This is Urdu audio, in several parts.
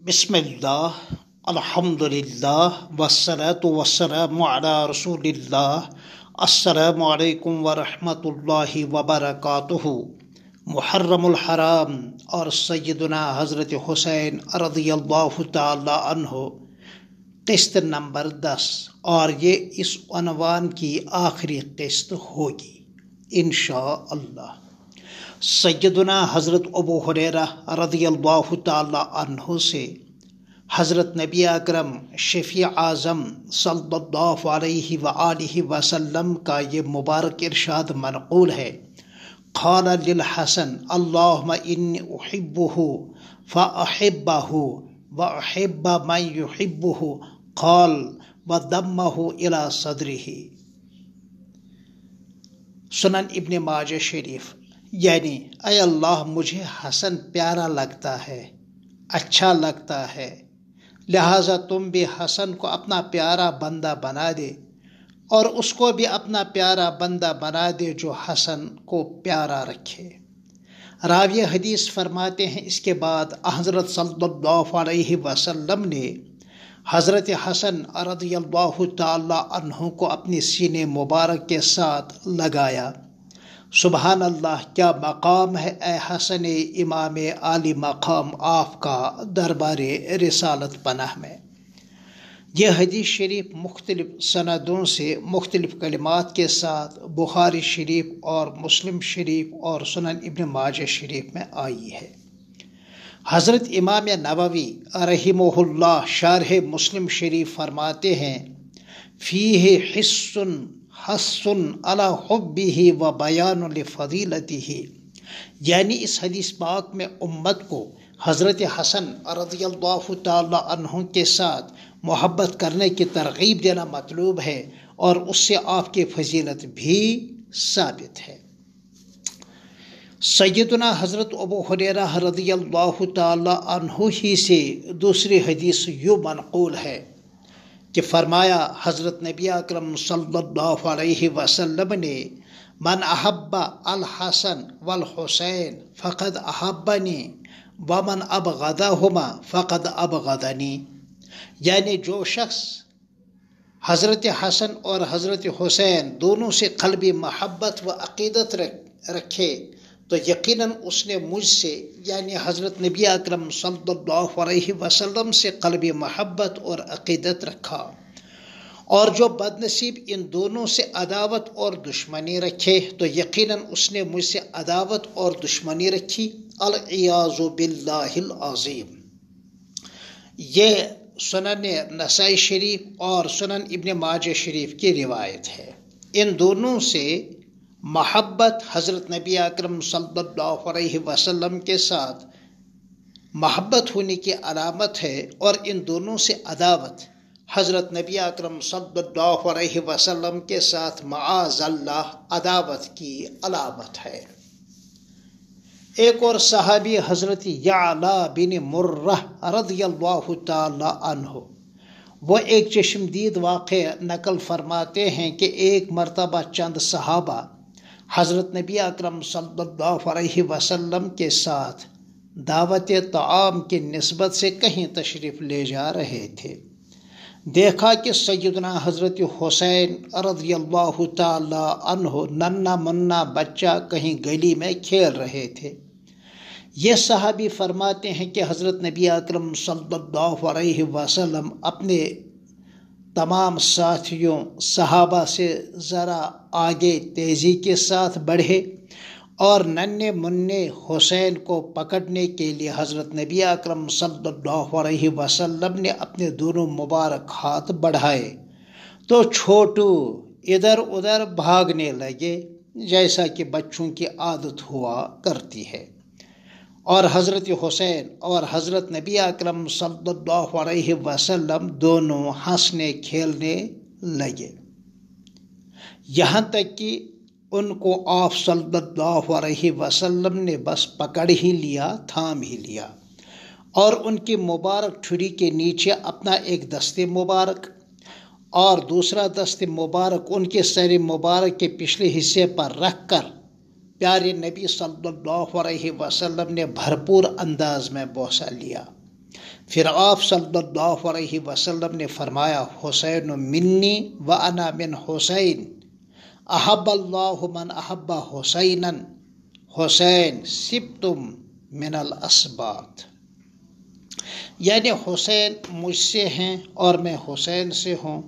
بسم اللہ الحمد للہ والصلاة والسلام علی رسول اللہ السلام علیکم ورحمۃ اللہ وبرکاتہ۔ محرم الحرام اور سیدنا حضرت حسین رضی اللہ تعالی عنہ، قسط نمبر 10، اور یہ اس عنوان کی آخری قسط ہوگی انشاءاللہ۔ سیدنا حضرت ابو ہریرہ رضی اللہ تعالی عنہ سے حضرت نبی اکرم شفیع اعظم صلی اللہ علیہ وآلہ وسلم کا یہ مبارک ارشاد منقول ہے، قال للحسن اللہم انی احبہ فاحبہ واحب من یحبہ قال وضمہ الی صدرہ۔ سنن ابن ماجہ شریف۔ یعنی اے اللہ مجھے حسن پیارا لگتا ہے، اچھا لگتا ہے، لہٰذا تم بھی حسن کو اپنا پیارا بندہ بنا دے، اور اس کو بھی اپنا پیارا بندہ بنا دے جو حسن کو پیارا رکھے۔ راوی حدیث فرماتے ہیں اس کے بعد حضرت صلی اللہ علیہ وسلم نے حضرت حسن رضی اللہ تعالی عنہ کو اپنی سینے مبارک کے ساتھ لگایا۔ سبحان اللہ، کیا مقام ہے اے حسن امام عالی مقام آپ کا دربار رسالت پناہ میں۔ یہ حدیث شریف مختلف سندوں سے مختلف کلمات کے ساتھ بخاری شریف اور مسلم شریف اور سنن ابن ماجہ شریف میں آئی ہے۔ حضرت امام نووی رحمہ اللہ شارح مسلم شریف فرماتے ہیں، فیہ حث علی حبہ و بیان لفضیلتہ، یعنی اس حدیث پاک میں امت کو حضرت حسن رضی اللہ تعالی عنہ کے ساتھ محبت کرنے کی ترغیب دینا مطلوب ہے، اور اس سے آپ کی فضیلت بھی ثابت ہے۔ سیدنا حضرت ابو ہریرہ رضی اللہ تعالی عنہ ہی سے دوسری حدیث یوں منقول ہے کہ فرمایا حضرت نبی اکرم صلی اللہ علیہ وسلم نے، من احب الحسن والحسین فقد احبنی ومن ابغضہما فقد ابغضنی، یعنی جو شخص حضرت حسن اور حضرت حسین دونوں سے قلبی محبت و عقیدت رکھے تو یقیناً اس نے مجھ سے یعنی حضرت نبی اکرم صلی اللہ علیہ وسلم سے قلبی محبت اور عقیدت رکھا، اور جو بد نصیب ان دونوں سے عداوت اور دشمنی رکھے تو یقیناً اس نے مجھ سے عداوت اور دشمنی رکھی، العیاذ باللہ العظیم۔ یہ سنن نسائی شریف اور سنن ابن ماجہ شریف کی روایت ہے۔ ان دونوں سے محبت حضرت نبی اکرم صلی اللہ علیہ وسلم کے ساتھ محبت ہونے کی علامت ہے، اور ان دونوں سے عداوت حضرت نبی اکرم صلی اللہ علیہ وسلم کے ساتھ معاذ اللہ عداوت کی علامت ہے۔ ایک اور صحابی حضرت یعلا بن مرہ رضی اللہ تعالی عنہ، وہ ایک چشمدید واقعہ نقل فرماتے ہیں کہ ایک مرتبہ چند صحابہ حضرت نبی اکرم صلی اللہ علیہ وسلم کے ساتھ دعوت طعام کی نسبت سے کہیں تشریف لے جا رہے تھے۔ دیکھا کہ سیدنا حضرت حسین رضی اللہ تعالی عنہ ننھا منا بچہ کہیں گلی میں کھیل رہے تھے۔ یہ صحابی فرماتے ہیں کہ حضرت نبی اکرم صلی اللہ علیہ وسلم اپنے تمام ساتھیوں صحابہ سے ذرا آگے تیزی کے ساتھ بڑھے، اور ننھے منھے حسین کو پکڑنے کے لیے حضرت نبی اکرم صلی اللہ علیہ وسلم نے اپنے دونوں مبارک ہاتھ بڑھائے تو چھوٹو ادھر ادھر بھاگنے لگے، جیسا کہ بچوں کی عادت ہوا کرتی ہے، اور حضرت حسین اور حضرت نبی اکرم صلی اللہ علیہ وسلم دونوں ہنسنے کھیلنے لگے، یہاں تک کہ ان کو آپ صلی اللہ علیہ وسلم نے بس پکڑ ہی لیا، تھام ہی لیا، اور ان کی مبارک ٹھوڑی کے نیچے اپنا ایک دست مبارک اور دوسرا دست مبارک ان کے سر مبارک کے پچھلے حصے پر رکھ کر پیارے نبی صلی اللہ علیہ وسلم نے بھرپور انداز میں بوسہ لیا۔ پھر آپ صلی اللہ علیہ وسلم نے فرمایا حسین منی و انا من حسین، احب اللہ من احب حسینا، حسین سبتم من الاسباط، یعنی حسین مجھ سے ہیں اور میں حسین سے ہوں،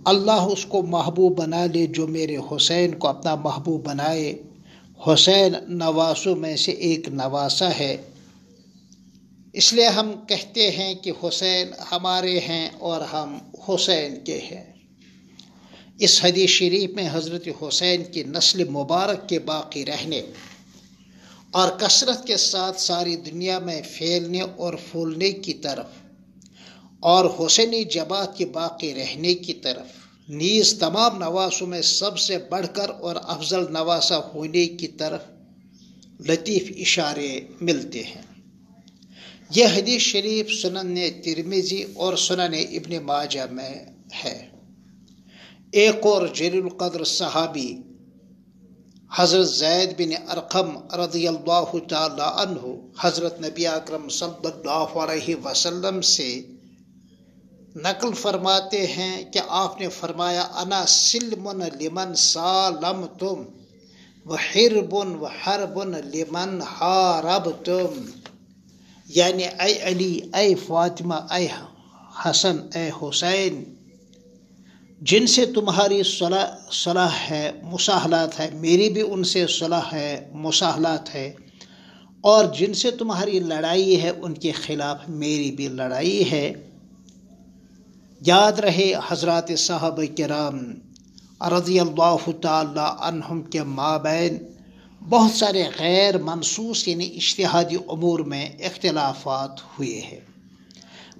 اللہ اس کو محبوب بنا لے جو میرے حسین کو اپنا محبوب بنائے۔ حسین نواسوں میں سے ایک نواسہ ہے، اس لیے ہم کہتے ہیں کہ حسین ہمارے ہیں اور ہم حسین کے ہیں۔ اس حدیث شریف میں حضرت حسین کی نسل مبارک کے باقی رہنے اور کثرت کے ساتھ ساری دنیا میں پھیلنے اور پھولنے کی طرف، اور حسینی جماعت کے باقی رہنے کی طرف نیز تمام نواسوں میں سب سے بڑھ کر اور افضل نواسہ ہونے کی طرف لطیف اشارے ملتے ہیں۔ یہ حدیث شریف سنن ترمذی اور سنن ابن ماجہ میں ہے۔ ایک اور جلیل القدر صحابی حضرت زید بن ارقم رضی اللہ تعالی عنہ حضرت نبی اکرم صلی اللہ علیہ وسلم سے نقل فرماتے ہیں کہ آپ نے فرمایا انا سلم لمن سالمتم وحرب وحرب لمن حاربتم، یعنی اے علی، اے فاطمہ، اے حسن، اے حسین، جن سے تمہاری صلح ہے، مساہلات ہے، میری بھی ان سے صلح ہے، مساہلات ہے، اور جن سے تمہاری لڑائی ہے ان کے خلاف میری بھی لڑائی ہے۔ یاد رہے حضرات صحابہ کرام رضی اللہ تعالی عنہم کے مابین بہت سارے غیر منصوص یعنی اجتہادی امور میں اختلافات ہوئے ہیں،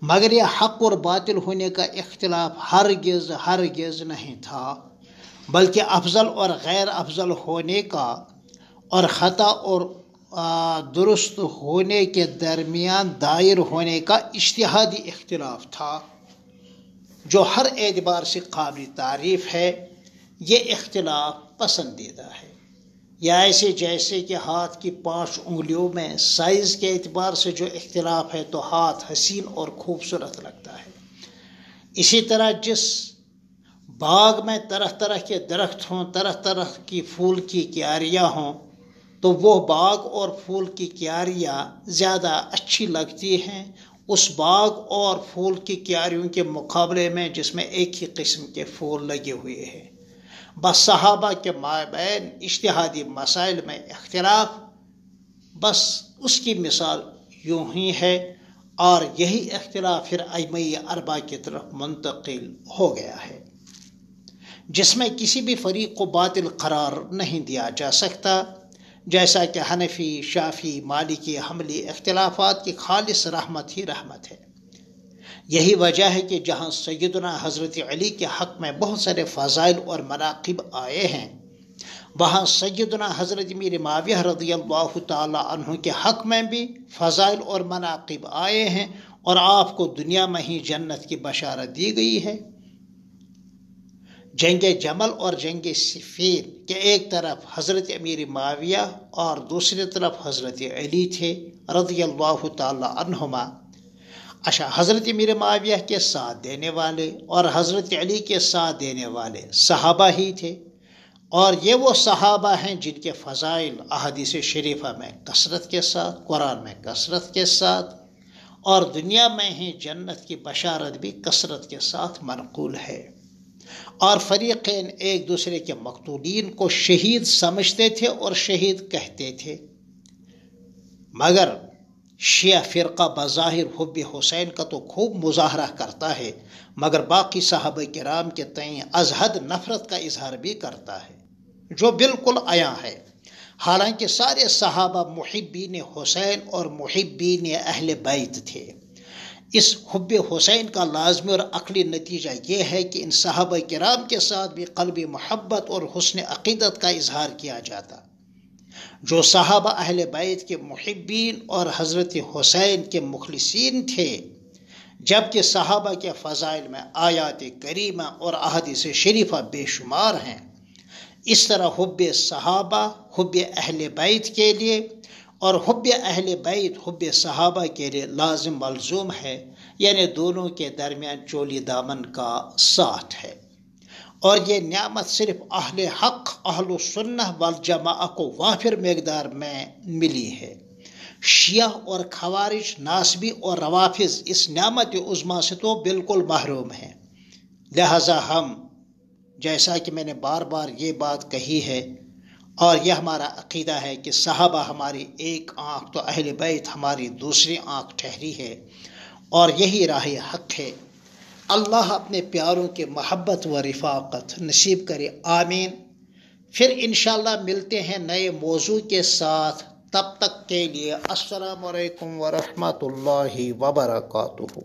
مگر یہ حق اور باطل ہونے کا اختلاف ہرگز نہیں تھا، بلکہ افضل اور غیر افضل ہونے کا اور خطا اور درست ہونے کے درمیان دائر ہونے کا اجتہادی اختلاف تھا، جو ہر اعتبار سے قابل تعریف ہے۔ یہ اختلاف پسندیدہ ہے، یا ایسے جیسے کہ ہاتھ کی 5 انگلیوں میں سائز کے اعتبار سے جو اختلاف ہے تو ہاتھ حسین اور خوبصورت لگتا ہے، اسی طرح جس باغ میں طرح طرح کے درخت ہوں، طرح طرح کی پھول کی کیاریاں ہوں، تو وہ باغ اور پھول کی کیاریاں زیادہ اچھی لگتی ہیں اس باغ اور پھول کی کیاریوں کے مقابلے میں جس میں ایک ہی قسم کے پھول لگے ہوئے ہیں۔ بس صحابہ کے مابین اجتہادی مسائل میں اختلاف، بس اس کی مثال یوں ہی ہے، اور یہی اختلاف پھر ائمہ اربعہ کی طرف منتقل ہو گیا ہے، جس میں کسی بھی فریق کو باطل قرار نہیں دیا جا سکتا، جیسا کہ حنفی، شافعی، مالکی، حنبلی اختلافات کی خالص رحمت ہی رحمت ہے۔ یہی وجہ ہے کہ جہاں سیدنا حضرت علی کے حق میں بہت سارے فضائل اور مناقب آئے ہیں، وہاں سیدنا حضرت امیر معاویہ رضی اللہ تعالی عنہ کے حق میں بھی فضائل اور مناقب آئے ہیں، اور آپ کو دنیا میں ہی جنت کی بشارت دی گئی ہے۔ جنگ جمل اور جنگ صفین کے ایک طرف حضرت امیر معاویہ اور دوسری طرف حضرت علی تھے رضی اللہ تعالی عنہما۔ اچھا، حضرت امیر معاویہ کے ساتھ دینے والے اور حضرت علی کے ساتھ دینے والے صحابہ ہی تھے، اور یہ وہ صحابہ ہیں جن کے فضائل احادیث شریفہ میں کثرت کے ساتھ، قرآن میں کثرت کے ساتھ، اور دنیا میں ہی جنت کی بشارت بھی کثرت کے ساتھ منقول ہے۔ اور فریقین ایک دوسرے کے مقتولین کو شہید سمجھتے تھے اور شہید کہتے تھے، مگر شیعہ فرقہ بظاہر حب حسین کا تو خوب مظاہرہ کرتا ہے، مگر باقی صحابہ کرام کے تئیں از حد نفرت کا اظہار بھی کرتا ہے، جو بالکل عیاں ہے۔ حالانکہ سارے صحابہ محبین حسین اور محبین اہل بیت تھے۔ اس حب حسین کا لازمی اور عقلی نتیجہ یہ ہے کہ ان صحابہ کرام کے ساتھ بھی قلبی محبت اور حسن عقیدت کا اظہار کیا جاتا، جو صحابہ اہل بیت کے محبین اور حضرت حسین کے مخلصین تھے، جبکہ صحابہ کے فضائل میں آیات کریمہ اور احادیث شریفہ بے شمار ہیں۔ اس طرح حب صحابہ حب اہل بیت کے لیے اور حب اہل بیت حب صحابہ کے لیے لازم ملزوم ہے، یعنی دونوں کے درمیان چولی دامن کا ساتھ ہے۔ اور یہ نعمت صرف اہل حق اہل سنہ والجماعہ کو وافر مقدار میں ملی ہے۔ شیعہ اور خوارج، ناصبی اور روافظ اس نعمت عظمیٰ سے تو بالکل محروم ہیں۔ لہذا ہم، جیسا کہ میں نے بار بار یہ بات کہی ہے اور یہ ہمارا عقیدہ ہے کہ صحابہ ہماری ایک آنکھ تو اہل بیت ہماری دوسری آنکھ ٹھہری ہے، اور یہی راہ حق ہے۔ اللہ اپنے پیاروں کے محبت و رفاقت نصیب کرے، آمین۔ پھر انشاءاللہ ملتے ہیں نئے موضوع کے ساتھ، تب تک کے لیے السلام علیکم ورحمۃ اللہ وبرکاتہ۔